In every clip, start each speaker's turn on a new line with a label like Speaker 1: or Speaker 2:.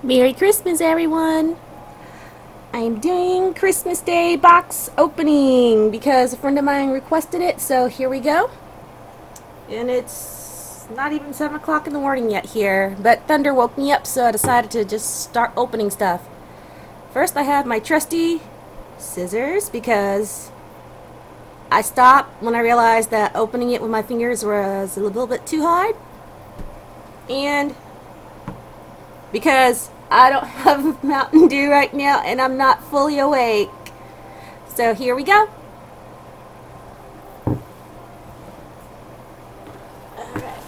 Speaker 1: Merry Christmas, everyone! I'm doing Christmas Day box opening because a friend of mine requested it, so here we go. And it's not even 7 o'clock in the morning yet here, but thunder woke me up, so I decided to just start opening stuff. First, I have my trusty scissors because I stopped when I realized that opening it with my fingers was a little bit too hard. And because I don't have Mountain Dew right now and I'm not fully awake. So here we go. Alright.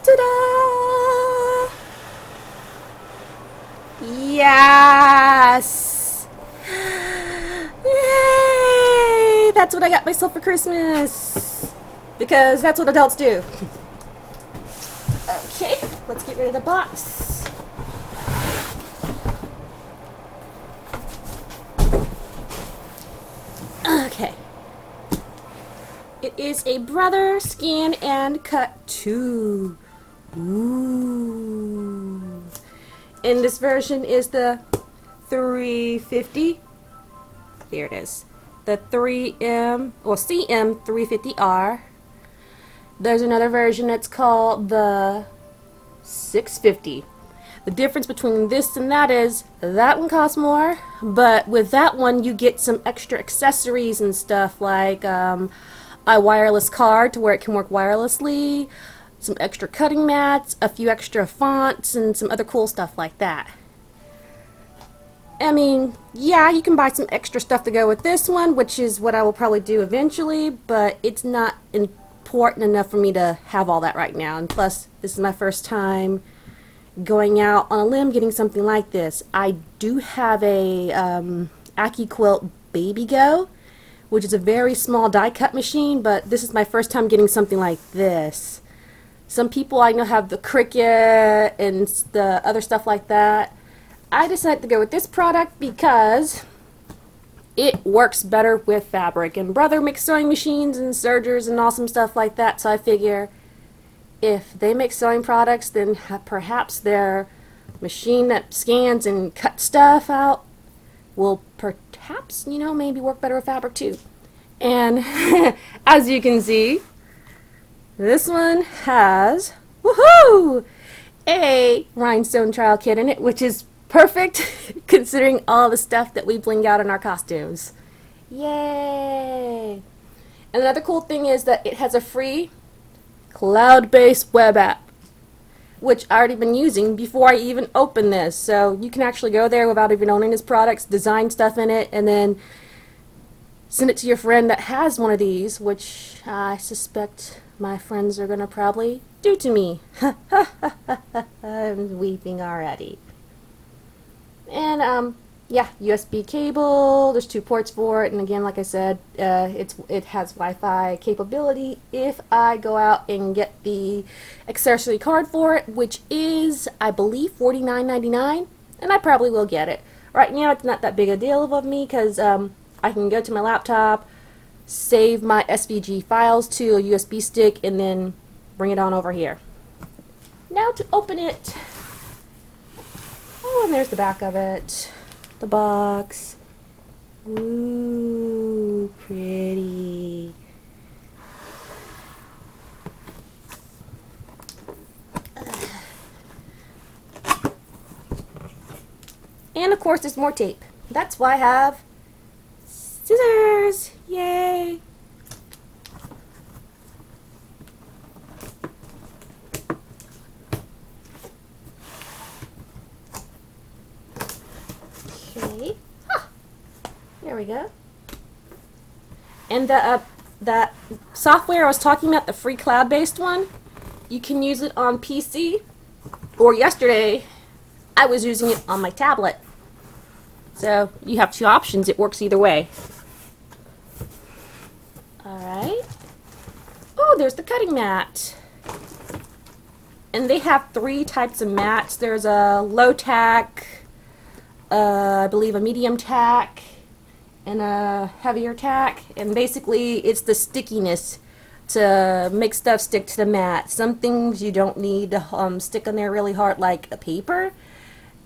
Speaker 1: Ta-da! Yes! Yay! That's what I got myself for Christmas. Because that's what adults do. Okay, let's get rid of the box. Okay. It is a Brother Scan and Cut 2. Ooh. And this version is the 350. There it is. The 3M, or CM350R. There's another version that's called the 650. The difference between this and that is that one costs more, but with that one you get some extra accessories and stuff like a wireless card to where it can work wirelessly, some extra cutting mats, a few extra fonts, and some other cool stuff like that. I mean, yeah, you can buy some extra stuff to go with this one, which is what I will probably do eventually, but it's not important enough for me to have all that right now. And plus, this is my first time going out on a limb getting something like this. I do have a AccuQuilt Baby Go, which is a very small die cut machine, but this is my first time getting something like this. Some people I know have the Cricut and the other stuff like that. I decided to go with this product because it works better with fabric, and Brother makes sewing machines and sergers and awesome stuff like that, so I figure if they make sewing products, then perhaps their machine that scans and cuts stuff out will perhaps, maybe work better with fabric too. And as you can see, this one has, woohoo, a rhinestone trial kit in it, which is perfect considering all the stuff that we bling out in our costumes. Yay! And another cool thing is that it has a free cloud-based web app, which I already been using before I even opened this. So you can actually go there without even owning this product, design stuff in it, and then send it to your friend that has one of these, which I suspect my friends are going to probably do to me. I'm weeping already. And yeah, USB cable. There's 2 ports for it, and again, like I said, it has Wi-Fi capability if I go out and get the accessory card for it, which is, I believe, $49.99, and I probably will get it. Right now, it's not that big a deal of me because I can go to my laptop, save my SVG files to a USB stick, and then bring it on over here. Now to open it. Oh, and there's the back of it. The box. Ooh, pretty. And of course, there's more tape. That's why I have scissors. Yay! Okay. Huh. There we go. And that software I was talking about, the free cloud-based one, you can use it on PC, or yesterday I was using it on my tablet. So you have 2 options. It works either way. Alright. Oh, there's the cutting mat. And they have 3 types of mats. There's a low tack, I believe a medium tack, and a heavier tack, and basically it's the stickiness to make stuff stick to the mat. Some things you don't need to stick on there really hard, like a paper,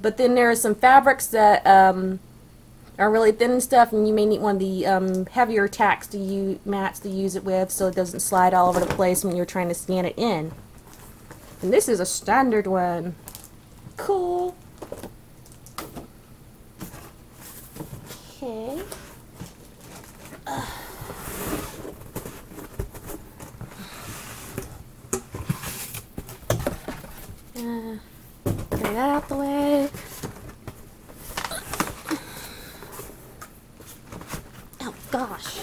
Speaker 1: but then there are some fabrics that are really thin and stuff, and you may need one of the heavier tacks to mats to use it with, so it doesn't slide all over the place when you're trying to scan it in. And this is a standard one. Cool. Okay. Get that out the way. Oh gosh.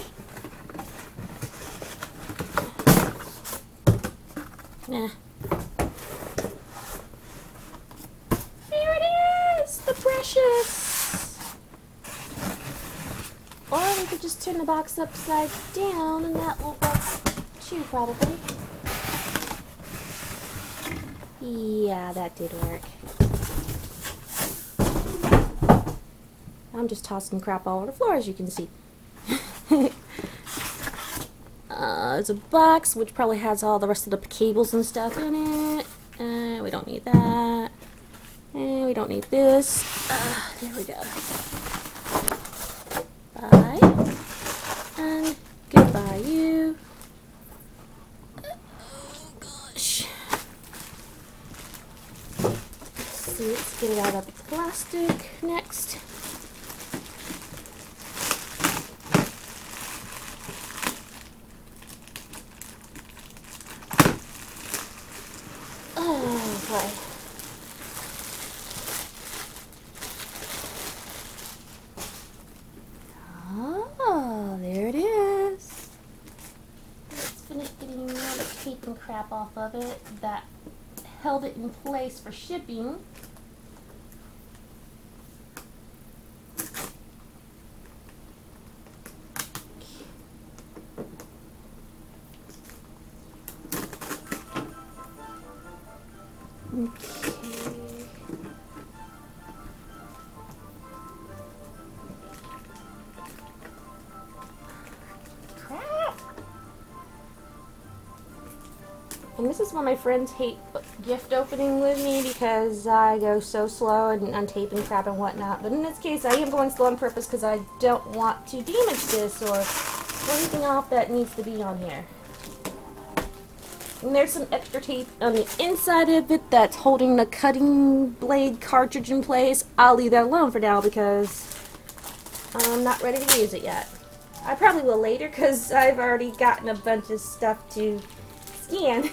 Speaker 1: Nah. There it is, the brushes. Or we could just turn the box upside down, and that will work too, probably. Yeah, that did work. I'm just tossing crap all over the floor, as you can see. There's a box which probably has all the rest of the cables and stuff in it. We don't need that. And we don't need this. There we go. Bye. And goodbye, you. Oh, gosh. See, let's get it out of the plastic next. Oh, boy. Oh, there it is. Let's finish getting all the tape and crap off of it that held it in place for shipping. Okay. Crap. And this is why my friends hate gift opening with me, because I go so slow and untaping crap and whatnot. But in this case, I am going slow on purpose because I don't want to damage this or anything off that needs to be on here. And there's some extra tape on the inside of it that's holding the cutting blade cartridge in place. I'll leave that alone for now because I'm not ready to use it yet. I probably will later because I've already gotten a bunch of stuff to scan.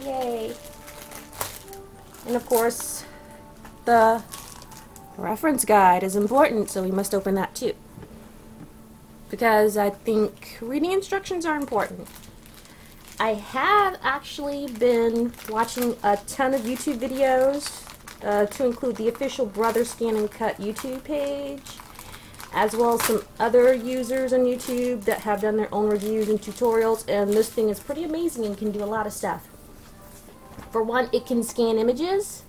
Speaker 1: Yay. And of course, the reference guide is important, so we must open that too. Because I think reading instructions are important. I have actually been watching a ton of YouTube videos to include the official Brother Scan and Cut YouTube page, as well as some other users on YouTube that have done their own reviews and tutorials, and this thing is pretty amazing and can do a lot of stuff. For one, it can scan images.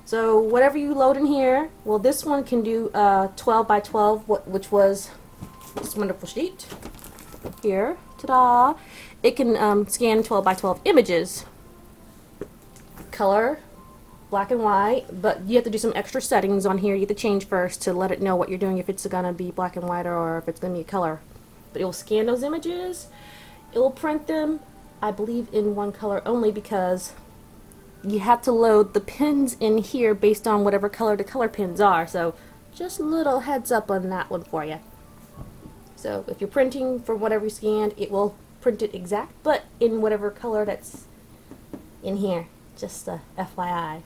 Speaker 1: So whatever you load in here, well, this one can do 12 by 12, which was this wonderful sheet here. Ta-da! It can scan 12 by 12 images. Color, black and white, but you have to do some extra settings on here. You have to change first to let it know what you're doing, if it's going to be black and white or if it's going to be a color. But it will scan those images. It will print them, I believe, in one color only, because you have to load the pins in here based on whatever color the color pins are. So just a little heads up on that one for you. So if you're printing for whatever you scanned, it will print it exact, but in whatever color that's in here. Just a FYI.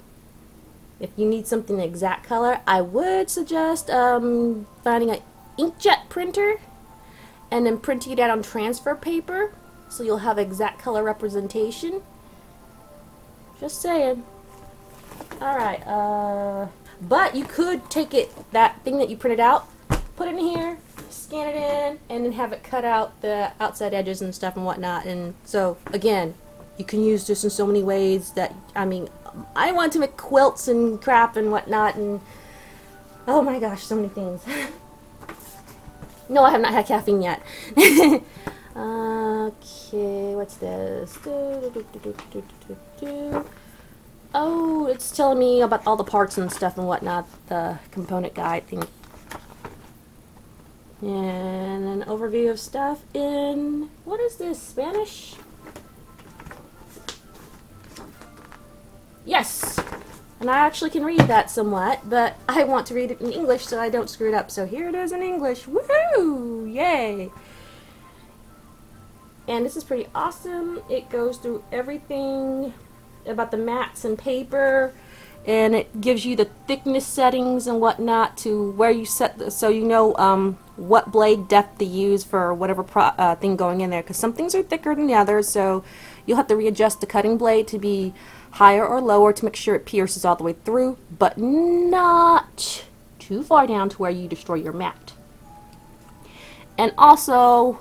Speaker 1: If you need something exact color, I would suggest finding an inkjet printer and then printing it out on transfer paper, so you'll have exact color representation. Just saying. Alright, but you could take it, that thing that you printed out, put it in here, scan it in, and then have it cut out the outside edges and stuff and whatnot. And so, again, you can use this in so many ways that, I mean, I want to make quilts and crap and whatnot, and Oh my gosh, so many things. No, I have not had caffeine yet. Okay, what's this? Oh, it's telling me about all the parts and stuff and whatnot, the component guide thing. And an overview of stuff in, what is this, Spanish? Yes! And I actually can read that somewhat, but I want to read it in English so I don't screw it up. So here it is in English. Woohoo! Yay! And this is pretty awesome. It goes through everything about the mats and paper, and it gives you the thickness settings and whatnot to where you set so you know what blade depth to use for whatever thing going in there, because some things are thicker than the others, so you'll have to readjust the cutting blade to be higher or lower to make sure it pierces all the way through, but not too far down to where you destroy your mat. And also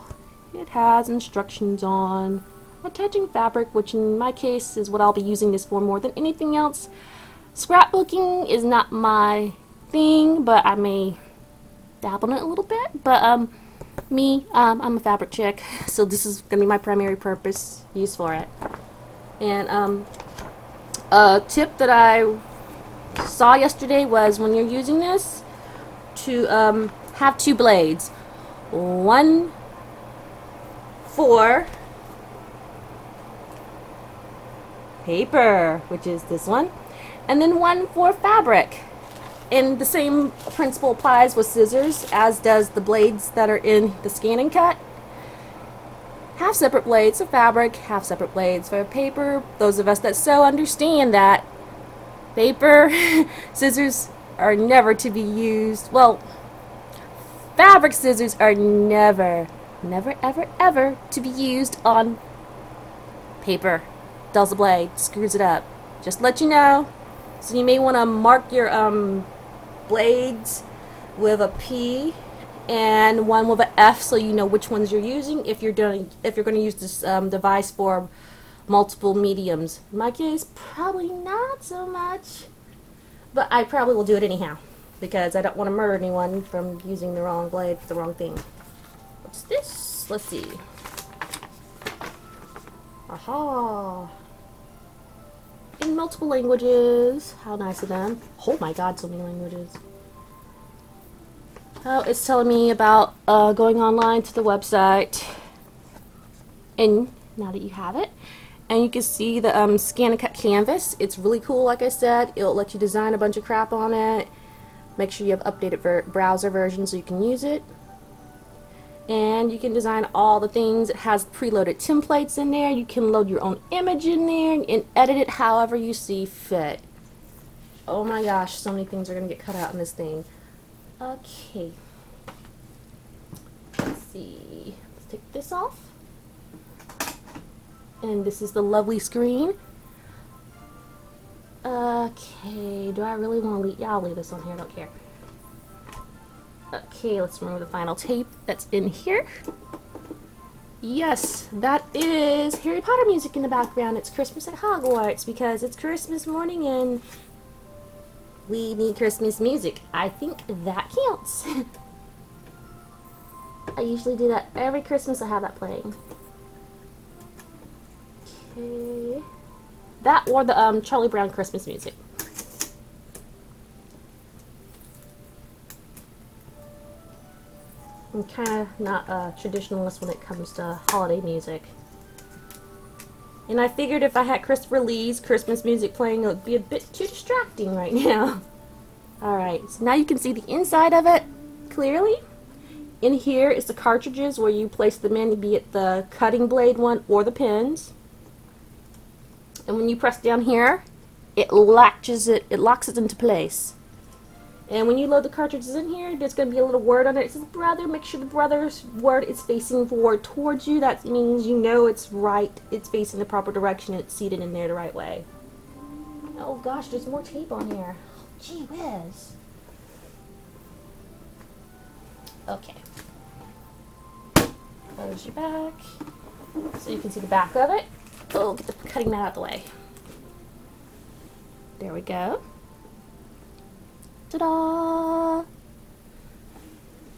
Speaker 1: it has instructions on attaching fabric, which in my case is what I'll be using this for more than anything else. Scrapbooking is not my thing, but I may dabble in it a little bit. But I'm a fabric chick, so this is going to be my primary use for it. And a tip that I saw yesterday was when you're using this to have two blades. One for paper, which is this one, and then one for fabric. And the same principle applies with scissors as does the blades that are in the scan and cut. Half separate blades for fabric, half separate blades for paper. Those of us that sew understand that paper scissors are never to be used. Well, fabric scissors are never ever to be used on paper. Dulls the blade, screws it up. Just let you know. So you may want to mark your blades with a P and one with an F, so you know which ones you're using if you're going to use this device for multiple mediums. In my case, probably not so much, but I probably will do it anyhow because I don't want to murder anyone from using the wrong blade for the wrong thing. What's this? Let's see. Aha! In multiple languages. How nice of them. Oh my god, so many languages. Oh, it's telling me about going online to the website. And now that you have it, and you can see the scan and cut canvas. It's really cool, like I said. It'll let you design a bunch of crap on it. Make sure you have updated browser version so you can use it. And you can design all the things. It has preloaded templates in there. You can load your own image in there and edit it however you see fit. Oh my gosh, so many things are going to get cut out in this thing. Okay. Let's see. Let's take this off. And this is the lovely screen. Okay, do I really want to leave? Yeah, I'll leave this on here, I don't care. Okay, let's remove the final tape that's in here. Yes, that is Harry Potter music in the background. It's Christmas at Hogwarts because it's Christmas morning and we need Christmas music. I think that counts. I usually do that every Christmas. I have that playing. Okay. That or the Charlie Brown Christmas music. I'm kind of not a traditionalist when it comes to holiday music. And I figured if I had Christopher Lee's Christmas music playing, it would be a bit too distracting right now. Alright, so now you can see the inside of it clearly. In here is the cartridges where you place them in, be it the cutting blade one or the pins. And when you press down here, it locks it into place. And when you load the cartridges in here, there's going to be a little word on it. It says brother. Make sure the brother's word is facing forward towards you. That means you know it's right. It's facing the proper direction. It's seated in there the right way. Oh gosh, there's more tape on here. Gee whiz. Okay. Close your back. So you can see the back of it. Oh, get the cutting mat out of the way. There we go. Ta-da!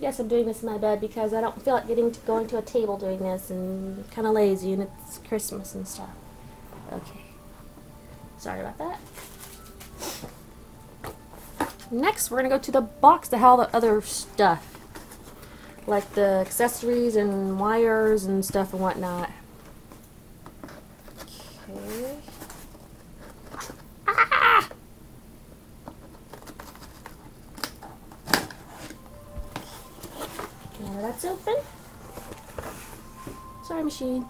Speaker 1: Yes, I'm doing this in my bed because I don't feel like going to a table doing this, and I'm kind of lazy, and it's Christmas and stuff. Okay. Sorry about that. Next, we're going to go to the box to have all the other stuff, like the accessories and wires and stuff and whatnot. Okay. Ah! Now that's open. Sorry, machine.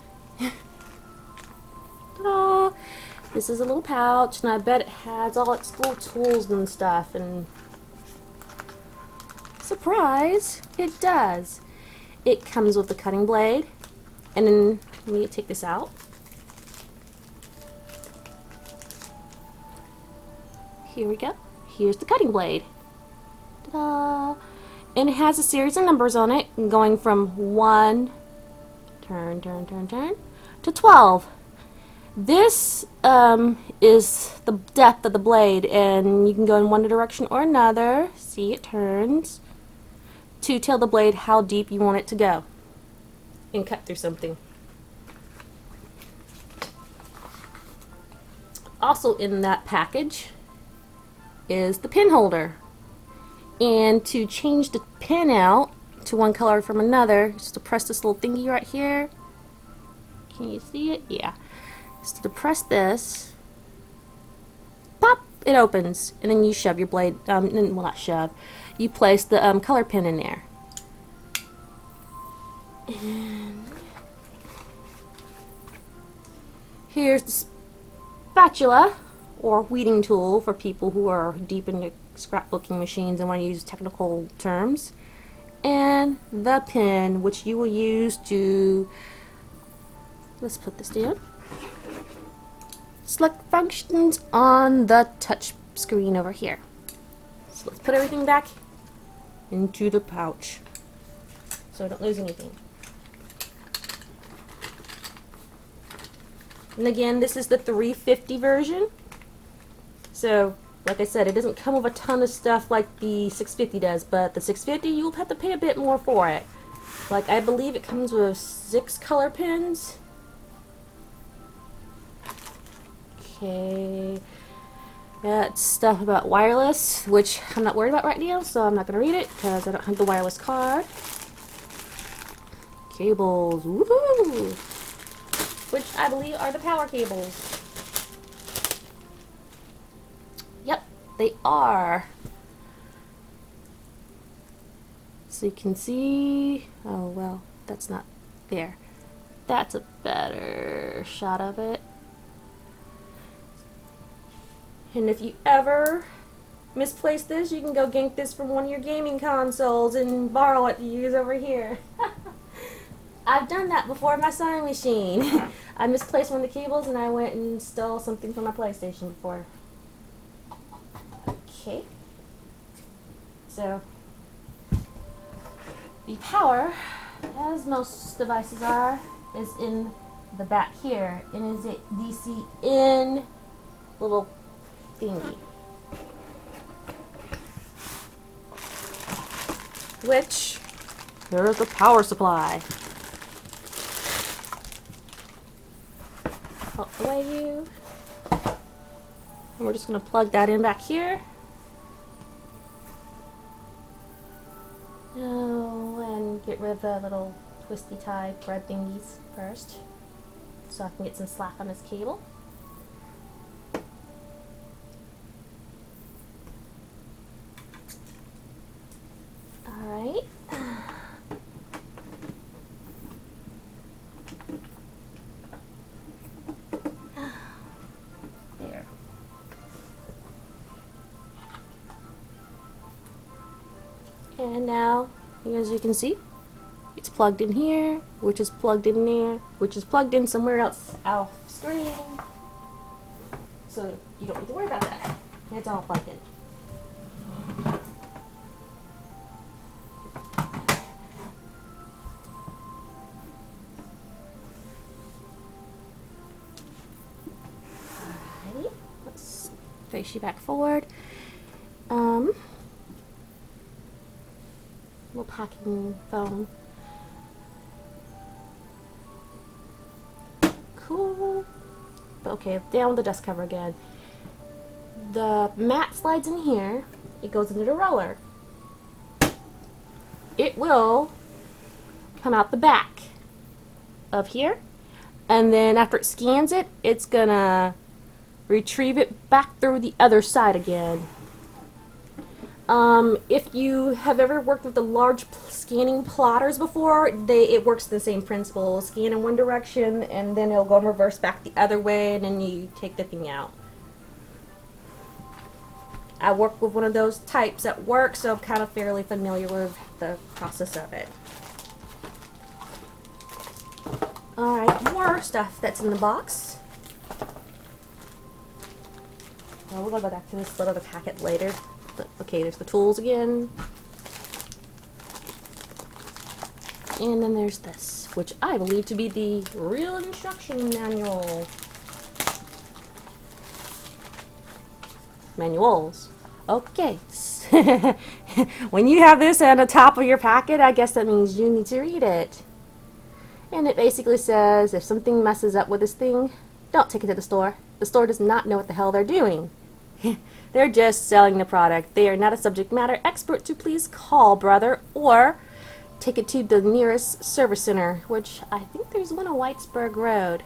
Speaker 1: Ta-da! This is a little pouch, and I bet it has all its little tools and stuff, and surprise, it does. It comes with the cutting blade, and then let me take this out. Here we go. Here's the cutting blade. Ta-da! And it has a series of numbers on it, going from 1, turn, to 12. This is the depth of the blade, and you can go in one direction or another. See, it turns to tell the blade how deep you want it to go and cut through something. Also in that package is the pin holder. And to change the pin out to one color from another, just to press this little thingy right here. Can you see it? Yeah. Just to press this, pop, it opens, and then you shove your blade, well, not shove, you place the color pin in there. And here's the spatula, or weeding tool for people who are deep into scrapbooking machines and want to use technical terms. And the pin, which you will use to, let's put this down, select functions on the touch screen over here. So let's put everything back into the pouch so I don't lose anything. And again, this is the 350 version. So, like I said, it doesn't come with a ton of stuff like the 650 does, but the 650, you'll have to pay a bit more for it. Like, I believe it comes with 6 color pins. Okay. That's stuff about wireless, which I'm not worried about right now, so I'm not going to read it because I don't have the wireless card. Cables, woohoo! Which I believe are the power cables. Yep, they are. So you can see, oh well, that's not there. That's a better shot of it. And if you ever misplace this, you can go gank this from one of your gaming consoles and borrow it to use over here. I've done that before in my sewing machine. I misplaced one of the cables and I went and stole something from my PlayStation before. Okay. So, the power, as most devices are, is in the back here. And is a DC in little thingy. Which, here's the power supply. Out the way, you. And we're just going to plug that in back here. Oh, and get rid of the little twisty tie thread thingies first, so I can get some slack on this cable. Alright. There. And now, as you can see, it's plugged in here, which is plugged in there, which is plugged in somewhere else off screen. So you don't need to worry about that. It's all plugged in. Alrighty, let's face you back forward. little packing foam. Cool. Okay, down with the dust cover again. The mat slides in here. It goes into the roller. It will come out the back of here, and then after it scans it, it's gonna retrieve it back through the other side again. If you have ever worked with the large scanning plotters before, it works the same principle. Scan in one direction, and then it'll go in reverse back the other way, and then you take the thing out. I work with one of those types at work, so I'm kind of fairly familiar with the process of it. Alright, more stuff that's in the box. Well, we'll go back to this little packet later. But, okay, there's the tools again. And then there's this, which I believe to be the real instruction manual. Manuals. Okay. When you have this on the top of your packet, I guess that means you need to read it. And it basically says, if something messes up with this thing, don't take it to the store. The store does not know what the hell they're doing. They're just selling the product. They are not a subject matter expert, to please call, brother, or take it to the nearest service center, which I think there's one on Whitesburg Road.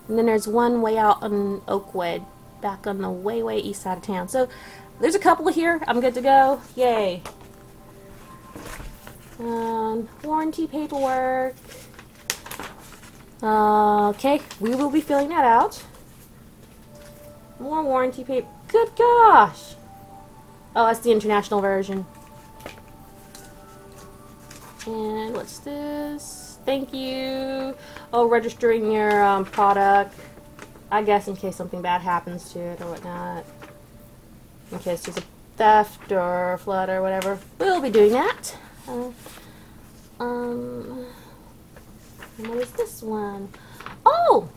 Speaker 1: And then there's one way out on Oakwood, back on the way east side of town. So there's a couple here. I'm good to go. Yay. Warranty paperwork. Okay, we will be filling that out. More warranty paper. Good gosh. Oh, that's the international version. And what's this? Thank you. Oh, registering your product. I guess in case something bad happens to it or whatnot. In case there's a theft or flood or whatever. We'll be doing that. What is this one? Oh!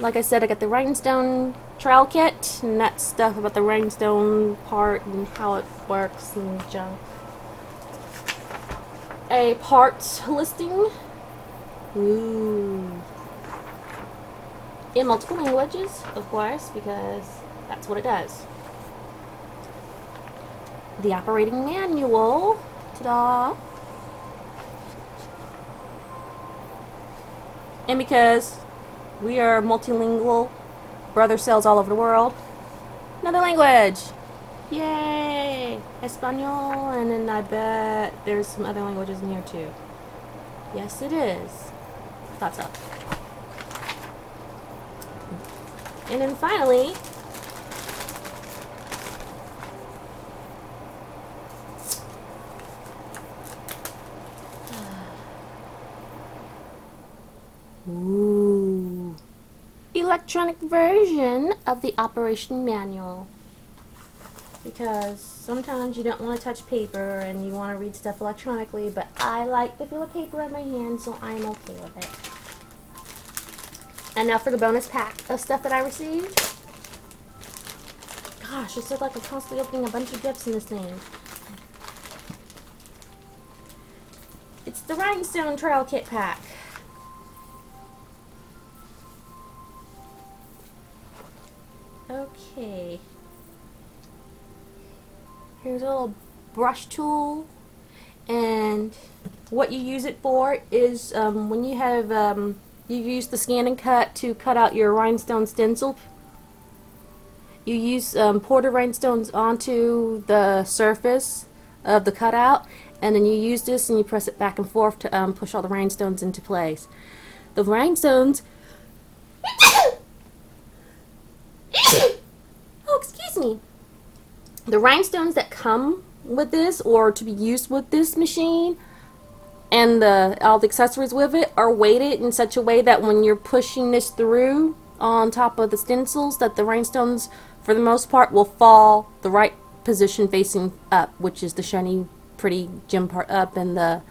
Speaker 1: Like I said, I got the rhinestone trial kit, and that stuff about the rhinestone part and how it works and junk. A parts listing. Ooh. In multiple languages, of course, because that's what it does. The operating manual. Ta-da! And because we are multilingual, brother cells all over the world, another language! Yay! Espanol, and then I bet there's some other languages in here too. Yes, it is. Thought so. And then finally, ooh, electronic version of the operation manual. Because sometimes you don't want to touch paper and you want to read stuff electronically, but I like the feel of paper in my hand, so I'm okay with it. And now for the bonus pack of stuff that I received. Gosh, it's like I'm constantly opening a bunch of gifts in this thing. It's the rhinestone trail kit pack. Okay. Here's a little brush tool, and what you use it for is when you have you use the scan and cut to cut out your rhinestone stencil. You use pour the rhinestones onto the surface of the cutout, and then you use this and you press it back and forth to push all the rhinestones into place. The rhinestones oh, excuse me. The rhinestones that come with this, or to be used with this machine, and all the accessories with it, are weighted in such a way that when you're pushing this through on top of the stencils, that the rhinestones, for the most part, will fall the right position facing up, which is the shiny, pretty gem part up, and the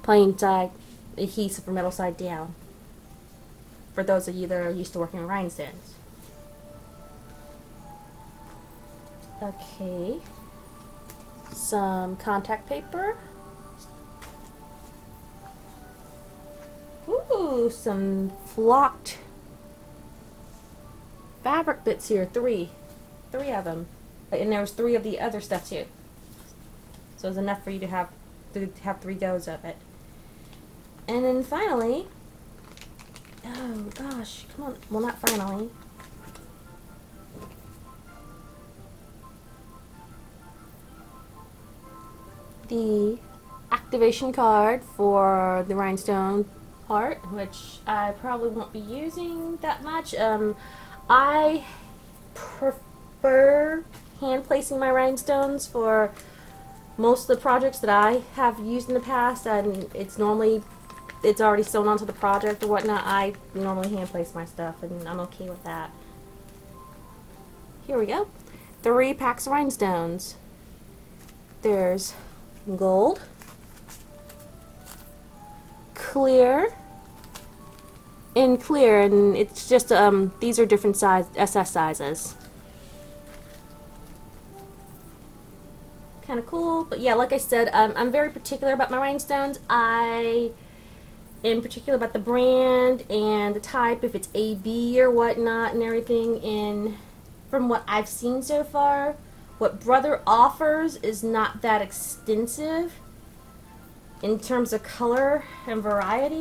Speaker 1: plain side, adhesive or metal side down. For those of you that are used to working with rhinestones. Okay. some contact paper. Ooh, some flocked fabric bits here, three of them, and there was 3 of the other stuff too. So it was enough for you to have 3 goes of it. And then finally, oh gosh, come on, well not finally. The activation card for the rhinestone part, which I probably won't be using that much. I prefer hand placing my rhinestones for most of the projects that I have used in the past, and it's already sewn onto the project or whatnot. I normally hand place my stuff, and I'm okay with that. Here we go. 3 packs of rhinestones. There's gold, clear, and clear, and it's just these are different size SS sizes. Kind of cool, but yeah, like I said, I'm very particular about my rhinestones. I am particular about the brand and the type, if it's AB or whatnot and everything. And from what I've seen so far, what Brother offers is not that extensive in terms of color and variety.